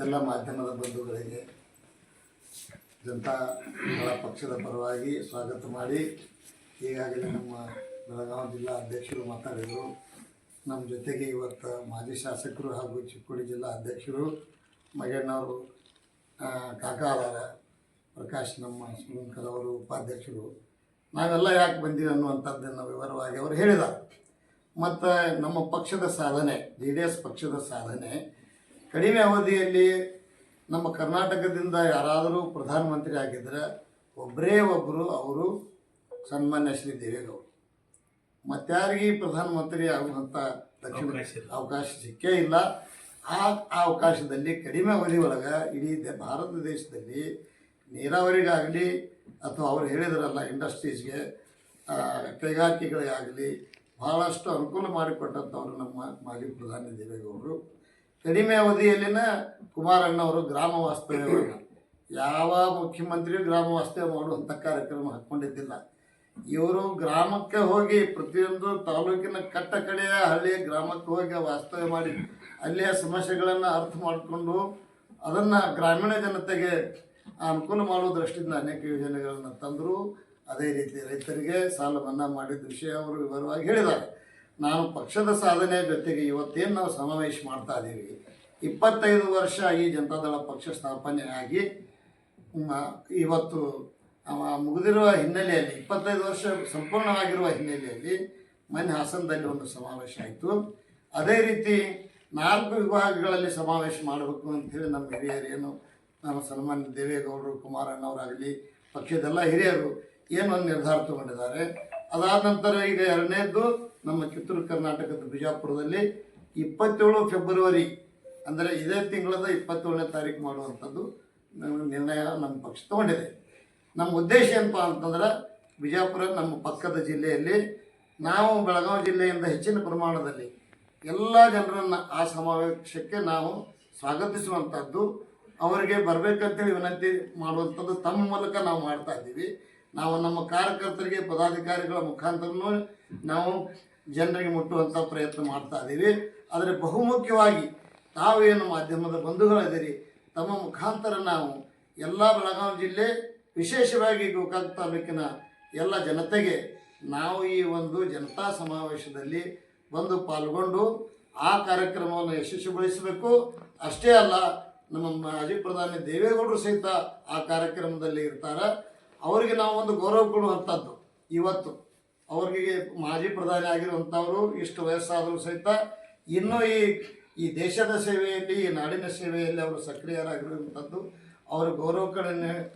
ಎಲ್ಲ ಮಾಧ್ಯಮದ ಬಂಧುಗಳಿಗೆ ಜನತಾದಳ ಪಕ್ಷದ ಪರವಾಗಿ ಸ್ವಾಗತ ಮಾಡಿ, ಈಗಾಗಲೇ ನಮ್ಮ ಬೆಳಗಾವಿ ಜಿಲ್ಲಾ ಅಧ್ಯಕ್ಷರು ಮಾತಾಡಿದರು. ನಮ್ಮ ಜೊತೆಗೆ ಇವತ್ತು ಮಾಜಿ ಶಾಸಕರು ಹಾಗೂ ಚಿಕ್ಕೋಡಿ ಜಿಲ್ಲಾ ಅಧ್ಯಕ್ಷರು ಮಗಣ್ಣವರು ಕಾಕಾವಾರ ಪ್ರಕಾಶ್ ನಮ್ಮ ಸುಮಂಕರ್ ಅವರು ಉಪಾಧ್ಯಕ್ಷರು, ನಾವೆಲ್ಲ ಯಾಕೆ ಬಂದೀವಿ ಅನ್ನುವಂಥದ್ದನ್ನು ವಿವರವಾಗಿ ಅವರು ಹೇಳಿದ್ದಾರೆ. ಮತ್ತು ನಮ್ಮ ಪಕ್ಷದ ಸಾಧನೆ, JDS ಪಕ್ಷದ ಸಾಧನೆ, ಕಡಿಮೆ ಅವಧಿಯಲ್ಲಿ ನಮ್ಮ ಕರ್ನಾಟಕದಿಂದ ಯಾರಾದರೂ ಪ್ರಧಾನಮಂತ್ರಿ ಆಗಿದ್ದರೆ ಒಬ್ಬರೇ ಒಬ್ಬರು ಅವರು ಸನ್ಮಾನ್ಯ ಶ್ರೀ ದೇವೇಗೌಡರು. ಮತ್ತಾರಿಗೆ ಪ್ರಧಾನಮಂತ್ರಿ ಆಗುವಂಥ ಅವಕಾಶ ಸಿಕ್ಕೇ ಇಲ್ಲ. ಆ ಅವಕಾಶದಲ್ಲಿ ಕಡಿಮೆ ಅವಧಿ ಒಳಗೆ ಇಡೀ ಭಾರತ ದೇಶದಲ್ಲಿ ನೀರಾವರಿಗಾಗಲಿ ಅಥವಾ ಅವರು ಹೇಳಿದ್ರಲ್ಲ ಇಂಡಸ್ಟ್ರೀಸ್ಗೆ, ಕೈಗಾರಿಕೆಗಳಿಗಾಗಲಿ ಭಾಳಷ್ಟು ಅನುಕೂಲ ಮಾಡಿಕೊಟ್ಟಂಥವ್ರು ನಮ್ಮ ಮಾಜಿ ಪ್ರಧಾನಿ ದೇವೇಗೌಡರು. ಕಡಿಮೆ ಅವಧಿಯಲ್ಲಿನ ಕುಮಾರಣ್ಣವರು ಗ್ರಾಮ ವಾಸ್ತವ್ಯವನ್ನು, ಯಾವ ಮುಖ್ಯಮಂತ್ರಿಯೂ ಗ್ರಾಮ ವಾಸ್ತವ್ಯ ಮಾಡುವಂಥ ಕಾರ್ಯಕ್ರಮ ಹಾಕ್ಕೊಂಡಿದ್ದಿಲ್ಲ. ಇವರು ಗ್ರಾಮಕ್ಕೆ ಹೋಗಿ ಪ್ರತಿಯೊಂದು ತಾಲೂಕಿನ ಕಟ್ಟ ಕಡೆಯ ಹಳ್ಳಿಯ ಗ್ರಾಮಕ್ಕೆ ಹೋಗಿ ವಾಸ್ತವ್ಯ ಮಾಡಿ ಅಲ್ಲಿಯ ಸಮಸ್ಯೆಗಳನ್ನು ಅರ್ಥ ಮಾಡಿಕೊಂಡು ಅದನ್ನು ಗ್ರಾಮೀಣ ಜನತೆಗೆ ಅನುಕೂಲ ಮಾಡುವ ದೃಷ್ಟಿಯಿಂದ ಅನೇಕ ಯೋಜನೆಗಳನ್ನು ತಂದರು. ಅದೇ ರೀತಿ ರೈತರಿಗೆ ಸಾಲ ಮನ್ನಾ ಮಾಡಿದ ವಿಷಯ ಅವರು ವಿವರವಾಗಿ ಹೇಳಿದ್ದಾರೆ. ನಾನು ಪಕ್ಷದ ಸಾಧನೆ ಜೊತೆಗೆ ಇವತ್ತೇನು ನಾವು ಸಮಾವೇಶ ಮಾಡ್ತಾ ಇದ್ದೀವಿ, 25 ವರ್ಷ ಈ ಜನತಾದಳ ಪಕ್ಷ ಸ್ಥಾಪನೆ ಆಗಿ ಇವತ್ತು ಮುಗಿದಿರುವ ಹಿನ್ನೆಲೆಯಲ್ಲಿ 25 ವರ್ಷ ಸಂಪೂರ್ಣವಾಗಿರುವ ಹಿನ್ನೆಲೆಯಲ್ಲಿ ಮೊನ್ನೆ ಹಾಸನದಲ್ಲಿ ಒಂದು ಸಮಾವೇಶ ಆಯಿತು. ಅದೇ ರೀತಿ 4 ವಿಭಾಗಗಳಲ್ಲಿ ಸಮಾವೇಶ ಮಾಡಬೇಕು ಅಂಥೇಳಿ ನಮ್ಮ ಹಿರಿಯರೇನು ನಮ್ಮ ಸನ್ಮಾನ್ಯ ದೇವೇಗೌಡರು, ಕುಮಾರಣ್ಣವರಾಗಲಿ ಪಕ್ಷದೆಲ್ಲ ಹಿರಿಯರು ಏನು ಒಂದು ನಿರ್ಧಾರ ತಗೊಂಡಿದ್ದಾರೆ. ಅದಾದ ನಂತರ ಈಗ ಎರಡನೇದ್ದು ನಮ್ಮ ಕಿತ್ತೂರು ಕರ್ನಾಟಕದ ಬಿಜಾಪುರದಲ್ಲಿ 27 ಫೆಬ್ರವರಿ ಅಂದರೆ ಇದೇ ತಿಂಗಳದ 27ನೇ ತಾರೀಕು ಮಾಡುವಂಥದ್ದು ನಿರ್ಣಯ ನಮ್ಮ ಪಕ್ಷ ತಗೊಂಡಿದೆ. ನಮ್ಮ ಉದ್ದೇಶ ಏನಪ್ಪ ಅಂತಂದ್ರೆ ಬಿಜಾಪುರ ನಮ್ಮ ಪಕ್ಕದ ಜಿಲ್ಲೆಯಲ್ಲಿ ನಾವು ಬೆಳಗಾವಿ ಜಿಲ್ಲೆಯಿಂದ ಹೆಚ್ಚಿನ ಪ್ರಮಾಣದಲ್ಲಿ ಎಲ್ಲ ಜನರನ್ನು ಆ ಸಮಾವೇಶಕ್ಕೆ ನಾವು ಸ್ವಾಗತಿಸುವಂಥದ್ದು, ಅವರಿಗೆ ಬರಬೇಕಂತೇಳಿ ವಿನಂತಿ ಮಾಡುವಂಥದ್ದು ತಮ್ಮ ಮೂಲಕ ನಾವು ಮಾಡ್ತಾ ಇದ್ದೀವಿ. ನಾವು ನಮ್ಮ ಕಾರ್ಯಕರ್ತರಿಗೆ ಪದಾಧಿಕಾರಿಗಳ ಮುಖಾಂತರನೂ ನಾವು ಜನರಿಗೆ ಮುಟ್ಟುವಂಥ ಪ್ರಯತ್ನ ಮಾಡ್ತಾ ಇದ್ದೀವಿ. ಆದರೆ ಬಹುಮುಖ್ಯವಾಗಿ ತಾವೇನು ಮಾಧ್ಯಮದ ಬಂಧುಗಳಿದ್ದೀರಿ, ತಮ್ಮ ಮುಖಾಂತರ ನಾವು ಎಲ್ಲ ಬೆಳಗಾವಿ ಜಿಲ್ಲೆ ವಿಶೇಷವಾಗಿ ಗೋಕಾಕ್ ತಾಲೂಕಿನ ಎಲ್ಲ ಜನತೆಗೆ ನಾವು ಈ ಒಂದು ಜನತಾ ಸಮಾವೇಶದಲ್ಲಿ ಬಂದು ಪಾಲ್ಗೊಂಡು ಆ ಕಾರ್ಯಕ್ರಮವನ್ನು ಯಶಸ್ವಿಗೊಳಿಸಬೇಕು. ಅಷ್ಟೇ ಅಲ್ಲ, ನಮ್ಮ ಮಾಜಿ ಪ್ರಧಾನಿ ದೇವೇಗೌಡರು ಸಹಿತ ಆ ಕಾರ್ಯಕ್ರಮದಲ್ಲಿ ಇರ್ತಾರೆ. ಅವರಿಗೆ ನಾವು ಒಂದು ಗೌರವ ಕೊಡುವಂಥದ್ದು. ಇವತ್ತು ಅವರಿಗೆ ಮಾಜಿ ಪ್ರಧಾನಿ ಆಗಿರುವಂಥವರು ಇಷ್ಟು ವಯಸ್ಸಾದರೂ ಸಹಿತ ಇನ್ನೂ ಈ ದೇಶದ ಸೇವೆಯಲ್ಲಿ, ಈ ನಾಡಿನ ಸೇವೆಯಲ್ಲಿ ಅವರು ಸಕ್ರಿಯರಾಗಿರುವಂಥದ್ದು. ಅವರು ಗೌರವ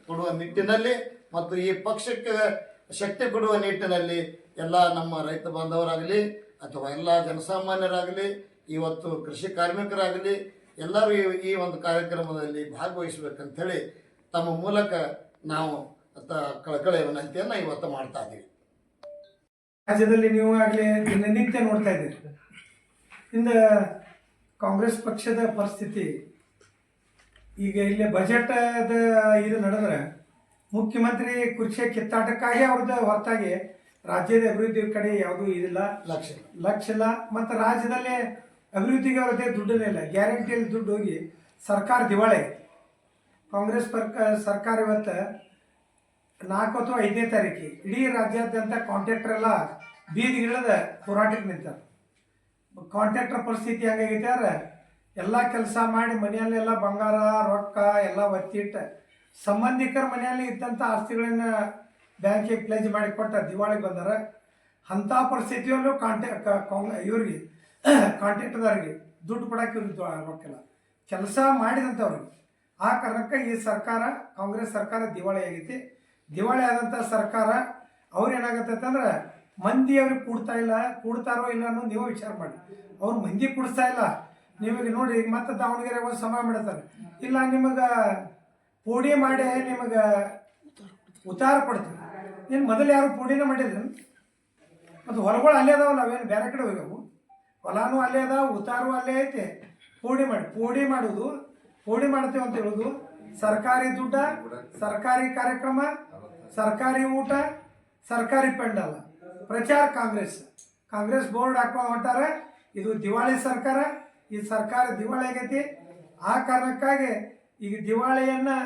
ಕೊಡುವ ನಿಟ್ಟಿನಲ್ಲಿ ಮತ್ತು ಈ ಪಕ್ಷಕ್ಕೆ ಶಕ್ತಿ ಕೊಡುವ ನಿಟ್ಟಿನಲ್ಲಿ ಎಲ್ಲ ನಮ್ಮ ರೈತ ಬಾಂಧವರಾಗಲಿ ಅಥವಾ ಎಲ್ಲ ಜನಸಾಮಾನ್ಯರಾಗಲಿ, ಇವತ್ತು ಕೃಷಿ ಕಾರ್ಮಿಕರಾಗಲಿ ಎಲ್ಲರೂ ಈ ಒಂದು ಕಾರ್ಯಕ್ರಮದಲ್ಲಿ ಭಾಗವಹಿಸಬೇಕಂಥೇಳಿ ತಮ್ಮ ಮೂಲಕ ನಾವು ಕಳಕಳಿಯ ವಿನಂತಿಯನ್ನು ಇವತ್ತು ಮಾಡ್ತಾ ಇದ್ದೀವಿ. ರಾಜ್ಯದಲ್ಲಿ ನೀವು ಆಗಲೇ ದಿನನಿತ್ಯ ನೋಡ್ತಾ ಇದ್ದೀರಿ, ಇಂದ ಕಾಂಗ್ರೆಸ್ ಪಕ್ಷದ ಪರಿಸ್ಥಿತಿ ಈಗ ಇಲ್ಲಿ ಬಜೆಟ್ ಇದು ನಡೆದ್ರೆ ಮುಖ್ಯಮಂತ್ರಿ ಕುರ್ಚಿ ಕಿತ್ತಾಟಕ್ಕಾಗಿ ಅವ್ರದ್ದು ಹೊರತಾಗಿ ರಾಜ್ಯದ ಅಭಿವೃದ್ಧಿ ಕಡೆ ಯಾವುದೂ ಇದಿಲ್ಲ, ಲಕ್ಷ್ಯ ಇಲ್ಲ. ಮತ್ತು ರಾಜ್ಯದಲ್ಲಿ ಅಭಿವೃದ್ಧಿಗೆ ಅವ್ರದ್ದೇ ದುಡ್ಡೇ ಇಲ್ಲ. ಗ್ಯಾರಂಟಿಯಲ್ಲಿ ದುಡ್ಡು ಹೋಗಿ ಸರ್ಕಾರ ದಿವಾಳಿ. ಕಾಂಗ್ರೆಸ್ ಸರ್ಕಾರ ಇವತ್ತು 4 ಅಥವಾ 5ನೇ ತಾರೀಕು ಇಡೀ ರಾಜ್ಯಾದ್ಯಂತ ಕಾಂಟ್ರಾಕ್ಟರ್ ಎಲ್ಲ ಬೀದಿಗಿಳಿದ ಹೋರಾಟಕ್ಕೆ ನಿಂತಾರೆ. ಕಾಂಟ್ರಾಕ್ಟರ್ ಪರಿಸ್ಥಿತಿ ಹೆಂಗಾಗೈತೆ ಅಂದ್ರೆ ಎಲ್ಲ ಕೆಲಸ ಮಾಡಿ ಮನೆಯಲ್ಲೆಲ್ಲ ಬಂಗಾರ ರೊಕ್ಕ ಎಲ್ಲ ಒತ್ತಿಟ್ಟು ಸಂಬಂಧಿಕರ ಮನೆಯಲ್ಲಿ ಇದ್ದಂಥ ಆಸ್ತಿಗಳನ್ನ ಬ್ಯಾಂಕಿಗೆ ಪ್ಲೇಜ್ ಮಾಡಿ ಕೊಟ್ಟ ದಿವಾಳಿಗೆ ಬಂದಾರ. ಅಂಥ ಪರಿಸ್ಥಿತಿಯಲ್ಲೂ ಇವ್ರಿಗೆ ಕಾಂಟ್ರಾಕ್ಟರ್ದವ್ರಿಗೆ ದುಡ್ಡು ಕೊಡೋಕೆ ಇವ್ರಿಗೆ ರೊಕ್ಕಿಲ್ಲ, ಕೆಲಸ ಮಾಡಿದಂಥವ್ರಿಗೆ. ಆ ಕಾರಣಕ್ಕೆ ಈ ಸರ್ಕಾರ, ಕಾಂಗ್ರೆಸ್ ಸರ್ಕಾರ ದಿವಾಳಿ ಆಗೈತಿ. ದಿವಾಳಿ ಆದಂಥ ಸರ್ಕಾರ ಅವ್ರು ಏನಾಗತ್ತೈತೆ ಅಂದ್ರೆ ಮಂದಿ ಅವ್ರಿಗೆ ಕೂಡ್ತಾರೋ ಇಲ್ಲ ಅನ್ನೋದು ನೀವು ವಿಚಾರ ಮಾಡಿ. ಅವ್ರು ಮಂದಿ ಕೂಡಿಸ್ತಾ ಇಲ್ಲ. ನಿಮಗೆ ನೋಡಿ ಮತ್ತೆ ದಾವಣಗೆರೆಗೆ ಒಂದು ಸಮ ಮಾಡ್ತಾರೆ, ಇಲ್ಲ ನಿಮಗೆ ಪೋಡಿ ಮಾಡಿ ನಿಮಗೆ ಉತ್ತಾರ ಕೊಡ್ತಾರೆ. ನೀನು ಮೊದಲು ಯಾರು ಪೋಡಿನ ಮಾಡಿದ್ರು? ಮತ್ತು ಹೊಲಗಳು ಅಲ್ಲೇ ಅದಾವ, ನಾವೇನು ಬೇರೆ ಕಡೆ ಹೋಗ್ಯಾವು. ಹೊಲನೂ ಅಲ್ಲೇ ಅದಾವ, ಉತ್ತಾರೂ ಅಲ್ಲೇ ಐತೆ. ಪೋಡಿ ಮಾಡೋದು, ಪೋಡಿ ಮಾಡ್ತೇವೆ ಅಂತ ಹೇಳೋದು, ಸರ್ಕಾರಿ ದುಡ್ಡ, ಸರ್ಕಾರಿ ಕಾರ್ಯಕ್ರಮ, ಸರ್ಕಾರಿ ಊಟ, ಸರ್ಕಾರಿ ಪೆಂಡಲ್ಲ, ಪ್ರಚಾರ ಕಾಂಗ್ರೆಸ್ ಬೋರ್ಡ್ ಹಾಕೊಂಡು ಹೊಂಟಾರೆ. ಇದು ದಿವಾಳಿ ಸರ್ಕಾರ. ಈ ಸರ್ಕಾರ ದಿವಾಳಿ ಆಗೈತಿ. ಆ ಕಾರಣಕ್ಕಾಗಿ ಈಗ ದಿವಾಳಿಯನ್ನು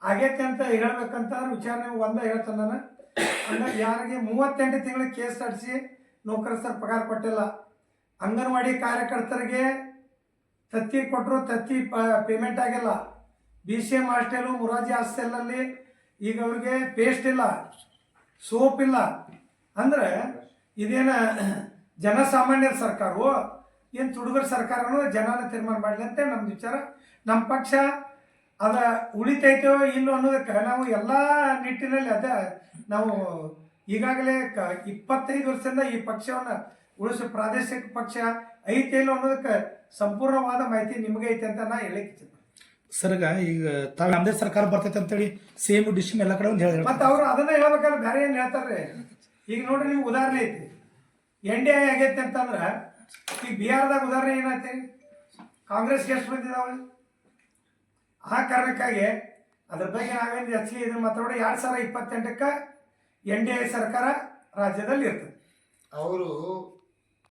ಆಗೈತೆ ಅಂತ ಹೇಳ್ಬೇಕಂತಂದ್ರೆ ವಿಚಾರಣೆ ಒಂದೇ ಹೇಳ್ತಾನೆ ನಾನು. ಅಂದ್ರೆ ಯಾರಿಗೆ 38 ತಿಂಗಳ ಕೇಸ್ ನಡೆಸಿ ನೌಕರಸ್ಥರ ಪಗಾರ ಕೊಟ್ಟಿಲ್ಲ, ಅಂಗನವಾಡಿ ಕಾರ್ಯಕರ್ತರಿಗೆ ತತ್ತಿ ಕೊಟ್ಟರು, ತತ್ತಿ ಪೇಮೆಂಟ್ ಆಗಿಲ್ಲ, BCM ಹಾಸ್ಟೆಲು ಮುರಾರ್ಜಿ ಹಾಸ್ಟೆಲಲ್ಲಿ ಈಗ ಅವ್ರಿಗೆ ಪೇಸ್ಟ್ ಇಲ್ಲ, ಸೋಪ್ ಇಲ್ಲ. ಅಂದ್ರೆ ಇದೇನ ಜನಸಾಮಾನ್ಯರ ಸರ್ಕಾರವೋ ಏನು ತುಡುಗರ ಸರ್ಕಾರನೋ ಜನನ ತೀರ್ಮಾನ ಮಾಡಲಿ ಅಂತ ನಮ್ದು ವಿಚಾರ. ನಮ್ಮ ಪಕ್ಷ ಅದ ಉಳಿತೈತೋ ಇಲ್ಲೋ ಅನ್ನೋದಕ್ಕೆ ನಾವು ಎಲ್ಲ ನಿಟ್ಟಿನಲ್ಲಿ ಅದೇ ನಾವು ಈಗಾಗಲೇ 25 ವರ್ಷದಿಂದ ಈ ಪಕ್ಷವನ್ನು ಉಳಿಸೋ ಪ್ರಾದೇಶಿಕ ಪಕ್ಷ ಐತೆ ಇಲ್ಲೋ ಅನ್ನೋದಕ್ಕೆ ಸಂಪೂರ್ಣವಾದ ಮಾಹಿತಿ ನಿಮಗೆ ಐತೆ ಅಂತ ನಾ ಹೇಳಿಕ್ಕೆ. ಸರ್ಗ ಈಗ ತಾವು ನಮ್ಮದೇ ಸರ್ಕಾರ ಬರ್ತೈತೆ ಅಂತೇಳಿ ಸೇಮ್ ಡಿಸಿಷನ್ ಎಲ್ಲ ಕಡೆ ಒಂದು ಹೇಳಿ ಮತ್ತು ಅವರು ಅದನ್ನ ಹೇಳ್ಬೇಕಲ್ಲ, ಬೇರೆ ಏನು ಹೇಳ್ತಾರೆ. ಈಗ ನೋಡ್ರಿ ನೀವು ಉದಾಹರಣೆ ಐತಿ NDA ಆಗೈತೆ ಅಂತಂದ್ರೆ ಈಗ ಬಿಹಾರದಾಗ ಉದಾಹರಣೆ ಏನೈತಿ, ಕಾಂಗ್ರೆಸ್ಗೆ ಎಷ್ಟು ಬಂದಿದ್ದಾವೆ. ಆ ಕಾರಣಕ್ಕಾಗಿ ಅದ್ರ ಬಗ್ಗೆ ನಾವೇನು ಹೆಚ್ಚಿಗೆ ಇದನ್ನು ಮಾತಾಡೋದು 2028ಕ್ಕೆ NDA ಸರ್ಕಾರ ರಾಜ್ಯದಲ್ಲಿ ಇರ್ತದೆ. ಅವರು